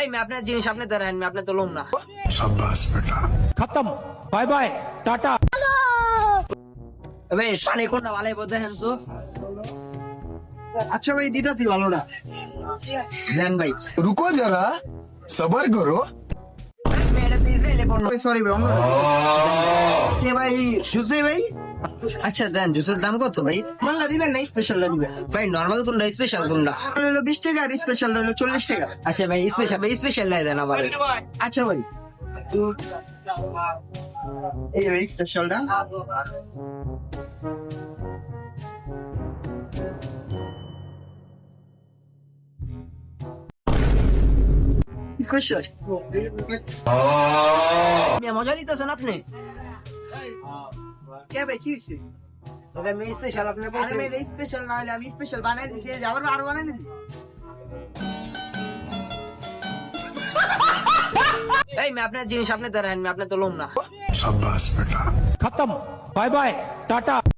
এই मैं আপনার জিনিস আপনি ধরেন मैं আপনি তো লোম না शाबाश बेटा खत्म बाय बाय टाटा ভাই পানি কোনটা ভালো বলতে হেন তো আচ্ছা ভাই দিদাতি ভালো না দেন ভাই रुको जरा सबर करो মেয়েটা তো ইসরায়েলে কোন সরি ভাই অন্যটা কে ভাই সুজে ভাই আচ্ছা দেন জুসের দাম কত ভাই বাংলা দিবেন না স্পেশালটা দিবেন ভাই নরমাল কোনটা স্পেশাল কোনটা হলো 20 টাকা আর স্পেশাল হলো 40 টাকা আচ্ছা ভাই স্পেশাল লাই দেন আবার আচ্ছা ভাই এই ভাই স্পেশালটা স্পেশাল মজা নিতেছেন আপনি কে ভাই কি হইছে তবে আমি স্পেশাল আপনি আরে বলছেন ভাই স্পেশাল না হলে আমি স্পেশাল বানাই দিছি আবার আরো বানাই দিবি এই मैं আপনার জিনিস আপনি ধরেন मैं আপনি তো লোম না शाबाश बेटा खत्म बाय बाय टाटा